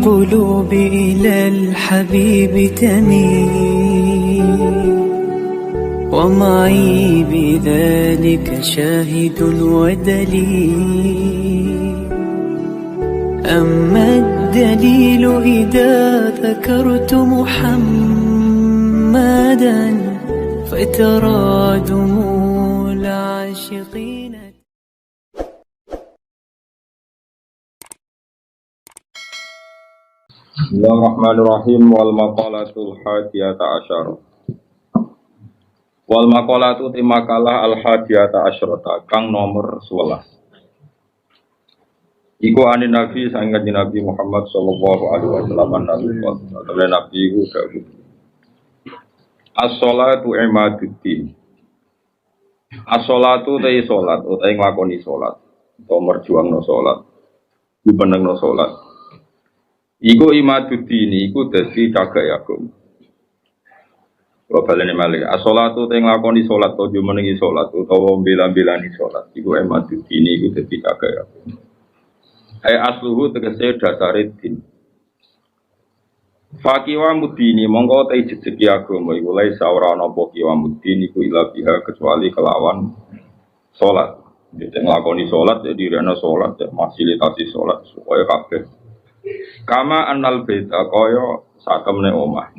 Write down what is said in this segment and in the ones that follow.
القلوب إلى الحبيب تميل ومعي بذلك شاهد ودليل. أما الدليل إذا ذكرت محمدا فترى دموع العاشقين. Bismillahirrahmanirrahim. Wal maqalatul hadiyata asyara. Wal maqalatu timakalah al hadiyata asyrata kang nomor 11. Iku anin Nabi sangat Nabi Muhammad sallallahu alaihi wasallam Nabi iku dawuh. As-shalatu imaduddin. As-shalatu ta salat utawa nglakoni salat utawa merjuangno salat. Dipenengno salat. Iku imaduddin iku dadi cagak agama. Kalau balene malih, as-shalatu te nglakoni salat utawa menengi salat utawa mbela-mbelani salat iku imaduddin iku dadi cagak agama. Ai asluhu tegese dasare din. Fakiwa mudini mongko te jejeki agama iku lae ora ana apa kiwa mudini iku ila biha kecuali kelawan salat. Dite nglakoni salat jadi ana salat fasilitasi salat supaya kabeh kama annal beda kaya satemene omah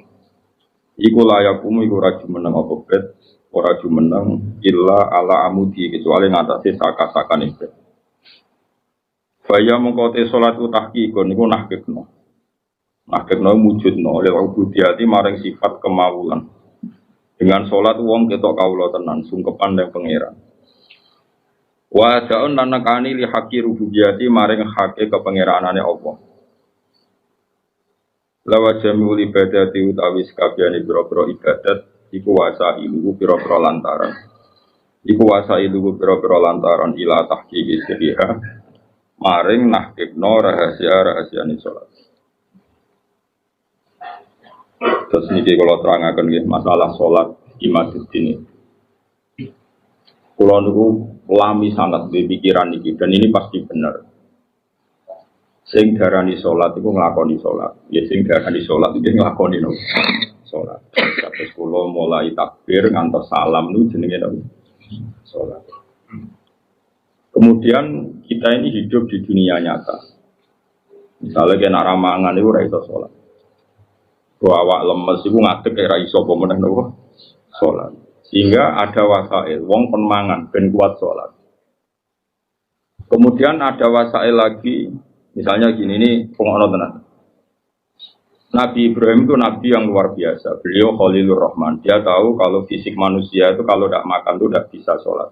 iku layakumu iku ora jumeneng apa bet ora jumeneng illa ala amudi kecuali ngatasi saka-sakane bet faya mongko te salat tahqiqon niku nahkekno wujudno oleh ubudiyati maring sifat kemawulan dengan salat wong ketok kawula tenan sungkepan dening pangeran wa ja'un nanakani li haqqi rububiyati maring hake kepangeranane Allah. Lawa jami'ul ibadati utawi sakabehane pira-pira ibadat iku wasa ilu pira-pira lantaran. Iku wasa ilu pira-pira lantaran ila tahqiqi sirriha maring nahkikno rahasia-rahasiane salat. Terus niki kula terangaken nggih masalah salat imaduddin. Kula niku lami sangat di pikiran niki dan ini pasti benar. Sing darani salat iku nglakoni salat. Ya sing darani salat iki nglakoni salat. Terus kula mulai takbir ngantos salam niku jenenge salat. Kemudian kita ini hidup di dunia nyata. Misalnya kena ramangan iku ora iso salat. Bahwa awak lemes iku ngadeg ora iso apa meneh napa salat. Sehingga ada wasail wong kon mangan ben kuat salat. Kemudian ada wasail lagi. Misalnya gini, ini pengono tenan. Nabi Ibrahim itu nabi yang luar biasa. Beliau Khalilur Rahman. Dia tahu kalau fisik manusia itu kalau tidak makan itu tidak bisa sholat.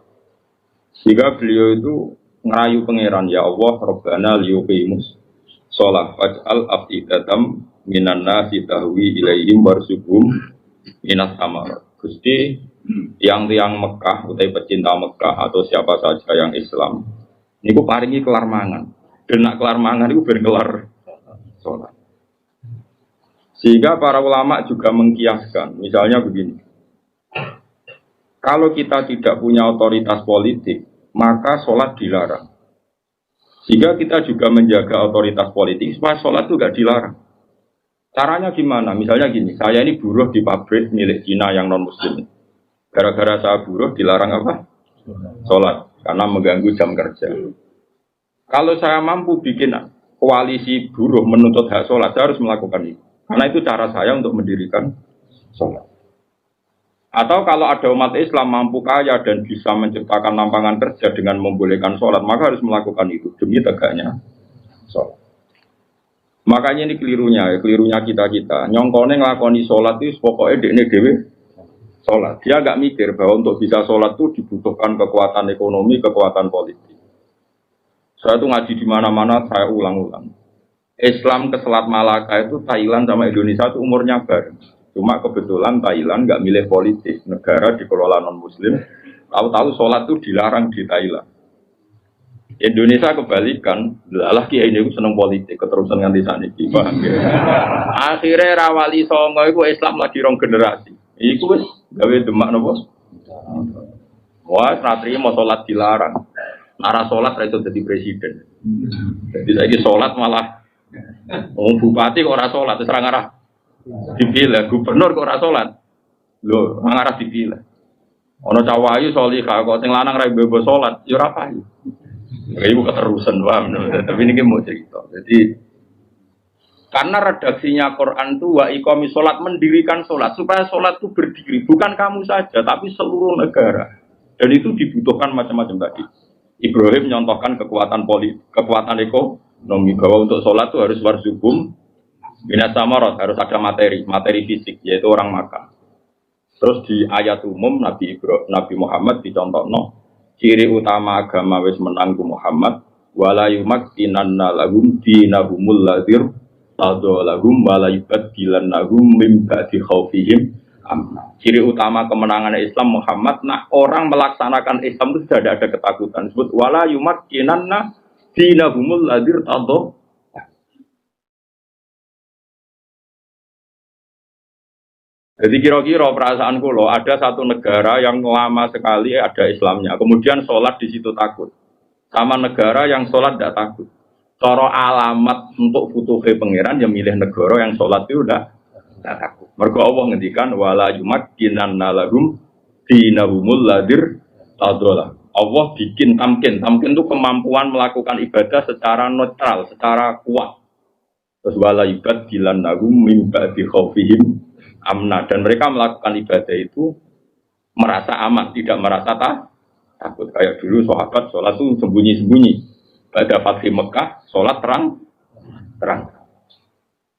Sehingga beliau itu ngerayu pangeran, ya Allah, Rabbana liyuqimus sholat. Faj'al afidatam minan nasi tahwi ilaihim warsuhum minas samarat. Gusti, yang Mekah, utai pecinta Mekah atau siapa saja yang Islam, ini ku paringi kelar mangan. Dan nak kelar mangan itu ben kelar sholat. Sehingga para ulama juga mengkiaskan, misalnya begini. Kalau kita tidak punya otoritas politik, maka sholat dilarang. Sehingga kita juga menjaga otoritas politik, supaya sholat itu tidak dilarang. Caranya gimana? Misalnya gini, saya ini buruh di pabrik milik Cina yang non-muslim. Gara-gara saya buruh dilarang apa? Sholat, karena mengganggu jam kerja. Kalau saya mampu bikin koalisi buruh menuntut hak sholat, saya harus melakukan itu. Karena itu cara saya untuk mendirikan sholat. Atau kalau ada umat Islam mampu kaya dan bisa menciptakan lapangan kerja dengan membolehkan sholat, maka harus melakukan itu demi tegaknya sholat. Makanya ini kelirunya kita. Nyongkone ngelakoni sholat itu pokoknya dekne dewe sholat. Dia nggak mikir bahwa untuk bisa sholat itu dibutuhkan kekuatan ekonomi, kekuatan politik. Saya tuh ngaji di mana-mana, saya ulang-ulang. Islam ke Selat Malaka itu Thailand sama Indonesia itu umurnya bareng. Cuma kebetulan Thailand nggak milih politik, negara dikelola non-Muslim. Tahu-tahu sholat itu dilarang di Thailand. Indonesia kebalikan, lah kiai ini seneng politik, keterusan nganti saniki, paham ya? Akhirnya rawali songo itu Islam lagi rong generasi. Iku wis gawe demak nopo? Wah, ratri mau sholat dilarang. Nara sholat itu jadi presiden. Jadi lagi sholat malah Oh, bupati kok ora salat, terus ora ngarah dipilih, gubernur kok ora salat. Lho, ora ngarah dipilih. Ana cawayu salihah kok sing lanang ra bebo salat, ya ora payu. Ya iku keterusan paham. Tapi ini mau cerita. Jadi karena redaksinya Quran itu wa iqami sholat, mendirikan sholat supaya sholat itu berdiri, bukan kamu saja tapi seluruh negara. Dan itu dibutuhkan macam-macam tadi. Ibrahim menyontohkan kekuatan politik, kekuatan ekonomi, bahwa untuk sholat itu harus warzubum minas samarot, harus ada materi fisik, yaitu orang makan. Terus di ayat umum Nabi Muhammad dicontohno ciri utama agama wis menang ku Muhammad wala yumakkinanna lahum dinahumul ladzir tadolahum wala yubaddilannahum min ba'di khaufihim amna. Ciri utama kemenangan Islam Muhammad, nah orang melaksanakan Islam itu tidak ada ketakutan. Disebut wala yumakkinanna dinahumul ladzir tadolahum. Jadi kira-kira perasaan kulo ada satu negara yang lama sekali ada Islamnya, kemudian sholat di situ takut, sama negara yang sholat tidak takut. Cara alamat untuk futuhe pangeran yang milih negara yang sholat itu udah tidak takut. Mergo Allah ngendikan wala yumakkinanna lahum dinahumul ladzir tadollah. Allah bikin tamkin itu kemampuan melakukan ibadah secara netral, secara kuat. Terus wala yubaddilannahum min ba'di khaufihim amna, dan mereka melakukan ibadah itu merasa aman, tidak merasa takut. Kayak dulu sahabat sholat itu sembunyi-sembunyi. Pada Fatih Mekah sholat terang.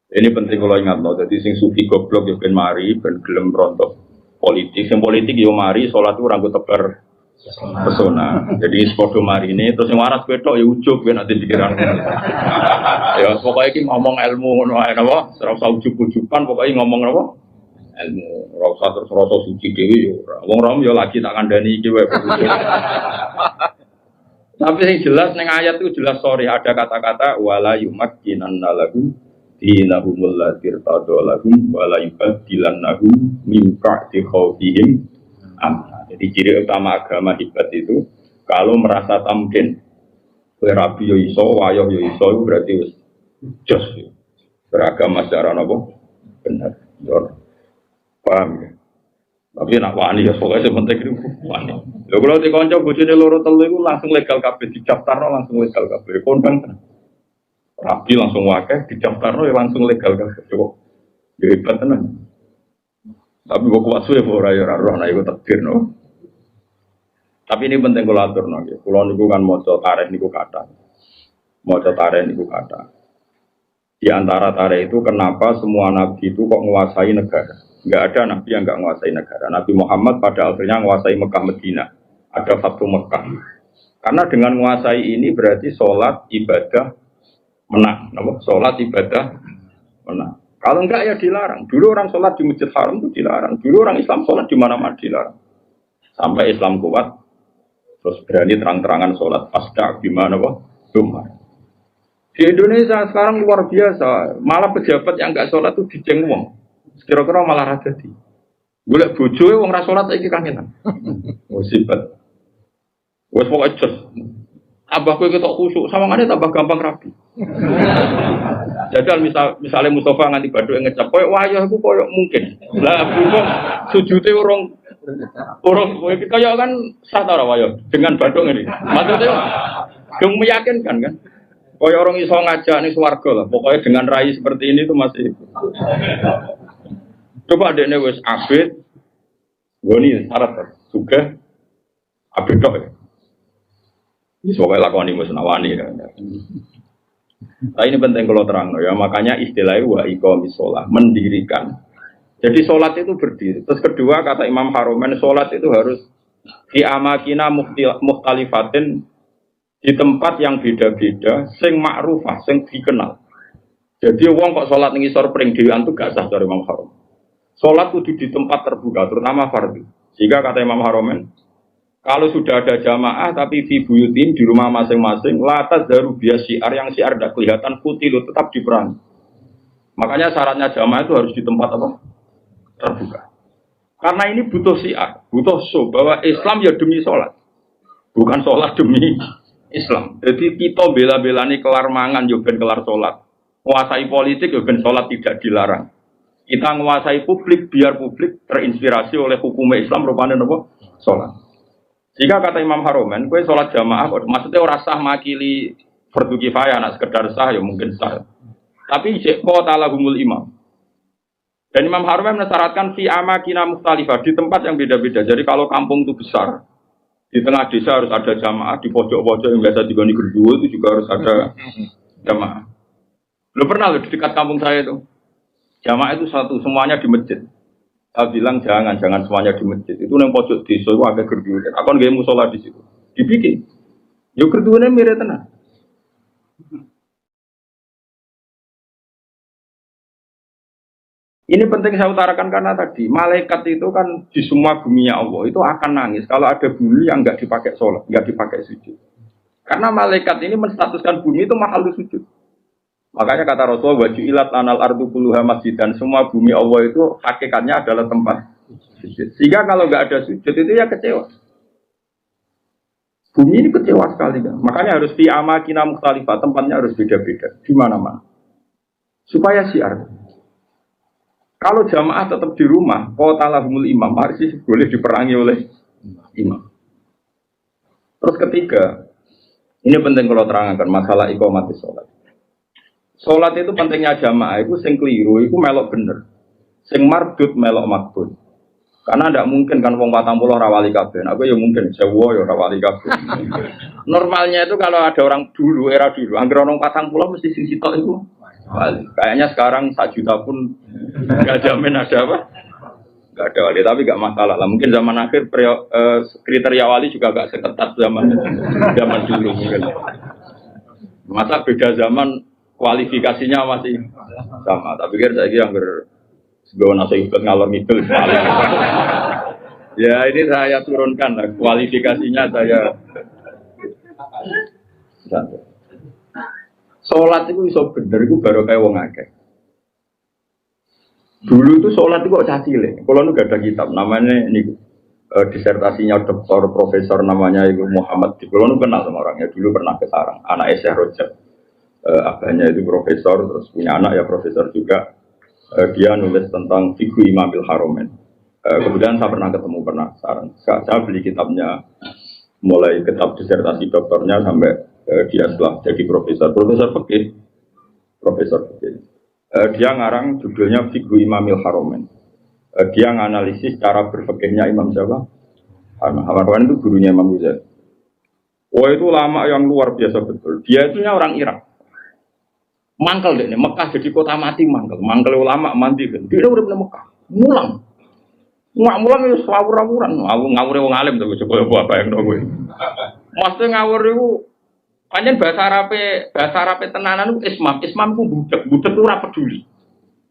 Ini penting kalau ingat loh. Jadi sing sufi goblok ya ben mari, ben gelem rontok politik. Sing politik yo mari sholat itu rambut tebar pesona. Jadi sepodo mari ini terus yang waras betok ya ujug ben nanti pikiran. Ya pokoknya iki ngomong ilmu ngono ae napa, ora usah ujug-ujugan, pokoknya ngomong napa? Ilmu, ora usah terus rasa suci dhewe yo ora. Wong rom yo lagi tak kandhani iki wae. Tapi yang jelas neng ayat itu jelas ada kata-kata wala yumakkinanna lahum dinahumul ladzir tadolahum wala yubaddilannahum min ba'di khaufihim amna. Jadi ciri utama agama hebat itu kalau merasa tamkin, rabi yo iso, wayoh yo iso, berarti wis jos. Beragama secara napa? Benar. Paham ya? Tapi nak wani ya pokoknya sementing itu wani. Lho kalau dikonco bojone loro telu iku langsung legal kabeh, didaftarno langsung legal kabeh. Kondang rapi langsung wakeh, didaftarno ya langsung legal kabeh. Kok hebat tenan. Tapi kok kuat suwe ora ya roh nek iku takdir no. Tapi ini penting kula aturno nggih. Kula niku kan maca tarikh niku kathah. Maca tarikh niku kathah. Di antara tarikh itu kenapa semua nabi itu kok menguasai negara? Enggak ada nabi yang enggak menguasai negara. Nabi Muhammad pada akhirnya menguasai Mekah Madinah. Ada Fathu Mekah. Karena dengan menguasai ini berarti sholat ibadah menang. Sholat ibadah menang. Kalau enggak ya dilarang. Dulu orang sholat di Masjid Haram itu dilarang. Dulu orang Islam sholat di mana-mana dilarang. Sampai Islam kuat, terus berani terang-terangan sholat. Pasca gimana Cuma. Di Indonesia sekarang luar biasa. Malah pejabat yang enggak sholat itu diceng wong. Kira-kira malah rada di. Golek bojoe wong ra salat iki kangenan. Musibah. Wes pokoke jos. Abah kowe ketok khusuk, sawangane tambah gampang rapi. Jadal misalnya Mustafa nganti badhe ngecap koyo wayah iku koyo mungkin. Lah bukan sujute urung kaya kan satu ora wayah dengan badung ini. Maksudnya dong meyakinkan kan. Koyo orang iso ngajak ning swarga lah. Pokoknya dengan rai seperti ini tuh masih. Coba adeknya wis abid, goni syarat juga abid tok ya. Ini soalnya lakukan ini musnawani ya. Nah ini penting kalau terang ya. Makanya istilahnya wa iqamis shalah, mendirikan. Jadi sholat itu berdiri. Terus kedua kata Imam Haromen, sholat itu harus di amakina mukhtalifatin, di tempat yang beda-beda, sing ma'rufah, sing dikenal. Jadi wong kok sholat ning isor pring dhewean itu gak sah dari Imam Haromen. Sholat kudu di tempat terbuka, terutama fardhu. Jika kata Imam Haromen, kalau sudah ada jamaah tapi fi buyutin di rumah masing-masing, la tazharu biya syiar, yang syiar tidak kelihatan putih lo tetap diperangi. Makanya syaratnya jamaah itu harus di tempat apa? Terbuka. Karena ini butuh syiar, butuh show bahwa Islam ya demi sholat, bukan sholat demi Islam. Jadi kita bela-belani kelar mangan, juga kelar sholat. Menguasai politik ya ben sholat tidak dilarang. Kita menguasai publik biar publik terinspirasi oleh hukum Islam rupanya apa? Sholat. Jika kata Imam Haromen, kue sholat jamaah, maksudnya orang sah makili fardu kifayah, nak sekedar sah ya mungkin sah. Tapi cek kota lahumul imam. Dan Imam Haromen mensyaratkan fi amakina mukhtalifah di tempat yang beda-beda. Jadi kalau kampung itu besar, di tengah desa harus ada jamaah, di pojok-pojok yang biasa digoni gerduwo itu juga harus ada jamaah. Lo pernah lo di dekat kampung saya itu, jamaah itu satu semuanya di masjid. Saya bilang jangan semuanya di masjid. Itu yang pojok desa itu agak gerduwo. Aku nggak musola di situ. Dibikin. Yo gerduwonya mirip tenang. Ini penting saya utarakan karena tadi malaikat itu kan di semua bumi Allah itu akan nangis kalau ada bumi yang nggak dipakai sholat, nggak dipakai sujud. Karena malaikat ini menstatuskan bumi itu mahal sujud. Makanya kata Rasulullah wajilat anal ardu kulluha masjid, dan semua bumi Allah itu hakikatnya adalah tempat sujud. Sehingga kalau nggak ada sujud itu ya kecewa. Bumi ini kecewa sekali kan. Makanya harus fi amakina mukhtalifah, tempatnya harus beda-beda di mana-mana. Supaya siar. Kalau jamaah tetap di rumah, kota lahumul imam, harus boleh diperangi oleh imam. Terus ketiga, ini penting kalau terangkan masalah iqamati sholat. Sholat itu pentingnya jamaah, itu sing keliru, itu melok bener. Sing mardut melok makbul. Karena tidak mungkin kan wong 40 rawali kabeh. Aku ya mungkin sewa ya rawali kabeh. Normalnya itu kalau ada orang dulu, era dulu, anggar orang 40 mesti sing sitok itu. Wali. Kayaknya sekarang 1 juta pun nggak jamin ada apa, nggak ada wali, tapi nggak masalah lah. Mungkin zaman akhir kriteria wali juga nggak seketat zaman dulu mungkin. Masa beda zaman kualifikasinya masih sama. Tapi kira saya kira hampir sebuah nasi ikut ngalor ngidul. Ya ini saya turunkan lah kualifikasinya saya. Sholat itu iso bener itu baru kayak wong akeh. Dulu itu sholat itu kok cacile. Kalau nu gak ada kitab namanya ini disertasinya doktor profesor namanya Ibu Muhammad. Kalau nu kenal sama orangnya dulu pernah ke Sarang. Anak Syekh Rojab. Abahnya itu profesor terus punya anak ya profesor juga. Dia nulis tentang fiqh Imamil Haromen. Kemudian saya pernah ketemu Sarang. Saya beli kitabnya mulai kitab disertasi doktornya sampai dia setelah jadi profesor fikih. Dia ngarang judulnya Fiqh Imamil Haromen. Dia nganalisis cara berfikihnya Imam siapa? Haromen itu gurunya Imam Ghazali. Oh itu lama yang luar biasa betul. Dia itu orang Irak. Mangkel deh, Mekah jadi kota mati mangkel. Mangkel ulama mandi kan. Dia udah pernah Mekah. Mulang itu ngawur-ngawuran. Ngawur wong alim tuh coba apa yang nunggu. Maksudnya ngawur itu panjen bahasa Arabe tenanan itu ismam itu budak itu ora peduli.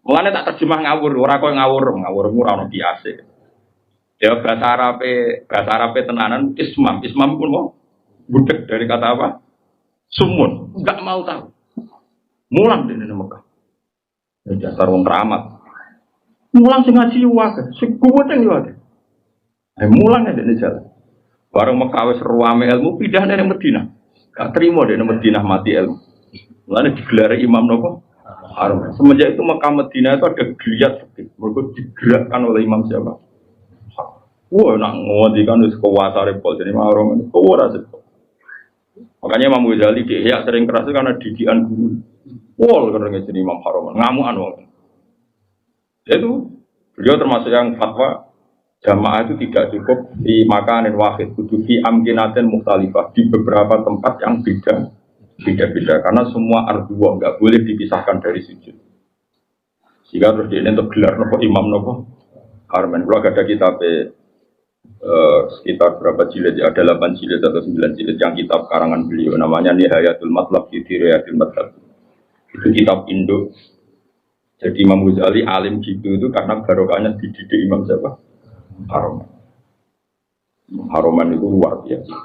Mulane tak terjemah ngawur, ora koyo ngawur ora ono biasa. Ya bahasa Arabe tenanan ismam pun mau budak dari kata apa? Sumun, enggak mau tahu. Mulang di Mekah. Dasar wong keramat. Mulang sing ngaji wae, sing kuweteng yo ade. Mulang ada di jalan. Bareng Mekah wis ruame ilmu pindah dari Madinah. Gak terima deh Madinah mati ilmu. Mulane digelar Imam nopo? Haromen. Semenjak itu Mekah Madinah itu ada geliat fikih. Mergo digerakkan oleh Imam siapa? Wah, nak ngodikan wis kuwasa repot jadi Haromen. Kuwara sih. Makanya Imam Ghazali dia sering keras karena didikan guru. Wah, karena jadi Imam Haromen. Ngamuan wong. Itu beliau termasuk yang fatwa jamaah itu tidak cukup di makanin wahid, kudu fi amkinatin mukhtalifah di beberapa tempat yang beda-beda karena semua arduwa nggak boleh dipisahkan dari sujud. Sehingga terus dia untuk gelar nopo imam nopo Haromen. Kalau ada kitab sekitar berapa jilid ya, ada 8 jilid atau 9 jilid yang kitab karangan beliau namanya Nihayatul Matlab fi Riyatul Madhab. Itu kitab Indo. Jadi Imam Ghazali alim gitu itu karena barokahnya dididik Imam siapa? Haromen itu luar biasa.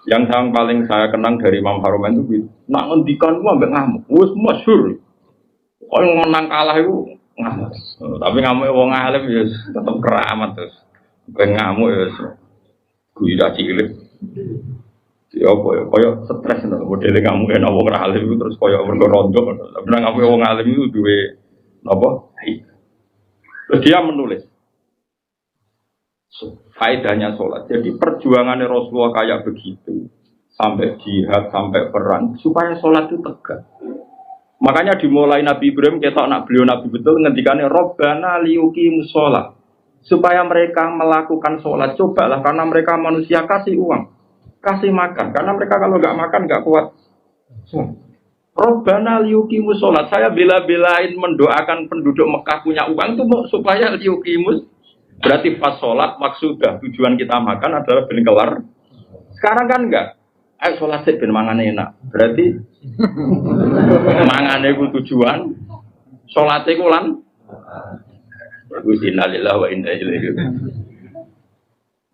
Yang paling saya kenang dari Imam Haromen itu nak ngendikan gua ambek ngamuk. Wis masyhur. Kok menang kalah itu ngamuk. Tapi ngamuk wong alim ya tetep keramat terus. Ben ngamuk ya kuwi dak cilik. Ya apa ya, koyo stres no, modele kamu enak wong alim itu terus koyo mergo rondo. Tapi nang aku wong alim itu duwe napa? Terus dia menulis faedahnya sholat. Jadi perjuangannya Rasulullah kayak begitu sampai jihad, sampai perang supaya sholat itu tegak. Makanya dimulai Nabi Ibrahim ketok nak beliau Nabi betul ngendikane Robbana liyuqimus sholat supaya mereka melakukan sholat. Cobalah karena mereka manusia kasih uang. Kasih makan, karena mereka kalau nggak makan nggak kuat. Robbana liyuqimus sholat. Saya bela-belain mendoakan penduduk Mekah punya uang itu supaya liyuqimus. Berarti pas sholat maksudnya tujuan kita makan adalah ben kelar. Sekarang kan enggak. Ayo sholat sih ben mangane enak. Berarti mangane ku tujuan, sholat ku lan. Innalillahi wa inna ilaihi raji'un.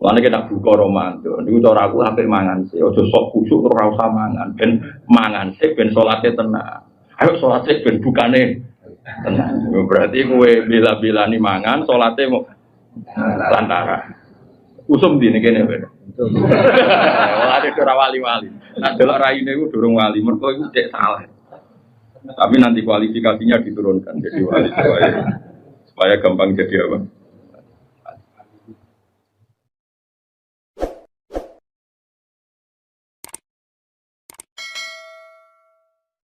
Mulane kita buka Ramadan, niku cara aku hampir mangan sih. Aja sok kusuk ora usah mangan, ben mangan sih ben salate tenang. Ayo salate ben bukane tenang. Berarti kowe bela-belani mangan, salate mau lantaran. Usum dine kene wae. Ora ora wali-wali. Nah delok raine iku durung wali, mergo iku cek salah. Tapi nanti kualifikasinya diturunkan jadi wali supaya gampang jadi apa?